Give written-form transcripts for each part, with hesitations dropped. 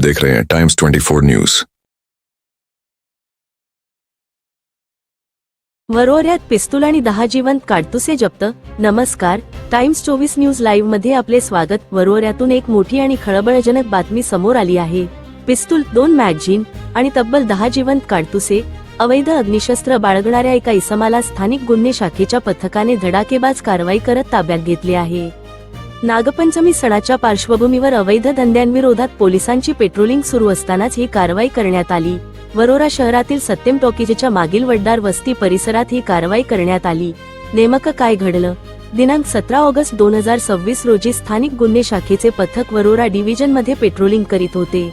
देख रहे हैं टाइम्स 24 न्यूज। वरोऱ्यात पिस्तूल आणि 10 जिवंत काडतुसे जप्त। नमस्कार, टाइम्स 24 न्यूज लाईव्ह मध्ये आपले स्वागत। वरोऱ्यातून एक मोठी आणि खळबळजनक बातमी समोर आली आहे। पिस्तूल, 2 मॅगझीन आणि तब्बल 10 जिवंत काडतुसे, अवैध अग्निशस्त्र बाळगणाऱ्या एका इसमाला स्थानिक गुन्हे शाखेच्या पथकाने धडाकेबाज कारवाई करत ताब्यात घेतले आहे। नागपंचमी सणाच्या पार्श्वभूमीवर अवैध धंद्यांविरोधात पोलिसांची पेट्रोलिंग सुरू असतानाच ही कारवाई करण्यात आली। वरोरा शहरातील सत्यम टॉकीजच्या मागील वड्डार वस्ती परिसरात ही कारवाई करण्यात आली। नेमकं काय घडलं? दिनांक 17 ऑगस्ट 2026 रोजी स्थानिक गुन्हे शाखेचे पथक वरोरा डिव्हिजन मध्ये पेट्रोलिंग करीत होते।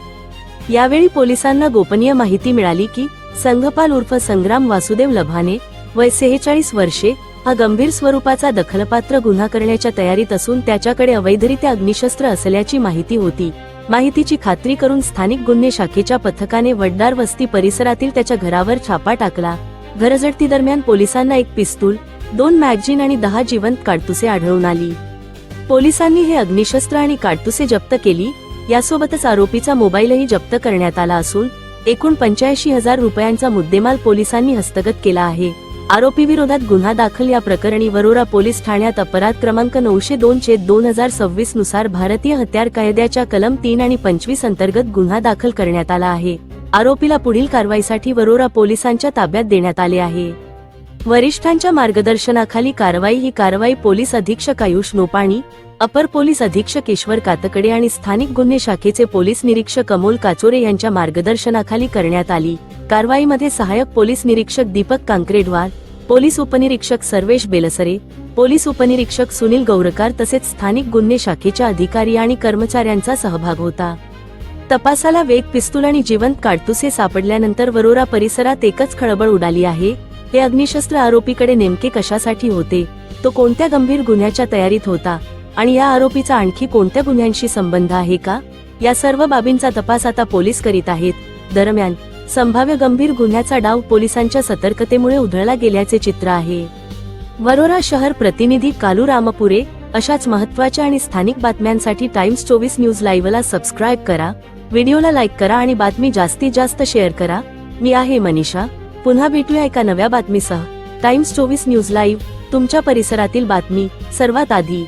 यावेळी पोलिसांना गोपनीय माहिती मिळाली की संघपाल उर्फ संग्राम वासुदेव लभाने, वय 46 वर्षे, हा गंभीर स्वरूपाचा दखलपात्र गुन्हा करण्याच्या तयारीत असून त्याच्याकडे अवैधरित्या अग्निशस्त्र असल्याची माहिती होती। माहितीची खात्री करून स्थानिक गुन्हे शाखेच्या पथकाने वड्डार वस्ती परिसरातील त्याच्या घरावर छापा टाकला। घरजडती दरम्यान पोलिसांना एक पिस्तूल, 2 मॅगझीन आणि 10 जिवंत काडतुसे आढळून आली। पोलिसांनी हे अग्निशस्त्र आणि काडतुसे जप्त केली। यासोबतच आरोपीचा मोबाईलही जप्त करण्यात आला असून एकूण 85,000 रुपयांचा मुद्देमाल पोलिसांनी हस्तगत केला आहे। आरोपी विरोधात गुन्हा दाखल। या प्रकरणी वरोरा पोलीस ठाण्यात अपराध क्रमांक 902/2026 नुसार भारतीय हत्यार कायद्याच्या कलम 3 आणि 25 अंतर्गत गुन्हा दाखल करण्यात आला आहे। आरोपीला पुढील कारवाईसाठी वरोरा पोलिसांच्या ताब्यात देण्यात आले आहे। वरिष्ठांच्या मार्गदर्शनाखाली ही कारवाई पोलीस अधीक्षक आयुष नोपाणी, अपर पोलीस अधीक्षक ईश्वर कातकडे आणि स्थानिक गुन्हे शाखेचे पोलीस निरीक्षक अमोल काचोरे यांच्या मार्गदर्शनाखाली करण्यात आली। कारवाईमध्ये सहाय्यक पोलीस निरीक्षक दीपक कांक्रेडवार, पोलीस उपनिरीक्षक सर्वेश बेलसरे, पोलीस उपनिरीक्षक सुनील गौरकार तसेच स्थानिक गुन्हे शाखेच्या अधिकारी आणि कर्मचाऱ्यांचा सहभाग होता। तपासाला वेग। पिस्तूल आणि जिवंत काडतुसे सापडल्यानंतर वरोरा परिसरात एकच खळबळ उडाली आहे। हे अग्निशस्त्र आरोपीकडे नेमके कशासाठी होते? तो कोणत्या गंभीर गुन्ह्याच्या तयारीत होता? आणि या आरोपीचा आणखी कोणत्या गुन्ह्यांशी संबंध आहे का? या सर्व बाबींचा तपास आता पोलीस करीत आहेत। दरम्यान संभाव्य गंभीर गुन्ह्याचा डाव पोलिसांच्या सतर्कतेमुळे उधळला गेल्याचे चित्र आहे। वरोरा शहर प्रतिनिधी कालू रामपुरे। अशाच महत्त्वाच्या आणि स्थानिक बातम्यांसाठी टाइम्स 24 न्यूज लाईव्हला सबस्क्राईब करा, व्हिडिओला लाईक करा आणि बातमी जास्तीत जास्त शेअर करा। मी आहे मनीषा। पुन्हा भेटूया एका नव्या बातमीसह। टाइम्स 24 न्यूज लाईव्ह, तुमच्या परिसरातील बातमी सर्वात आधी।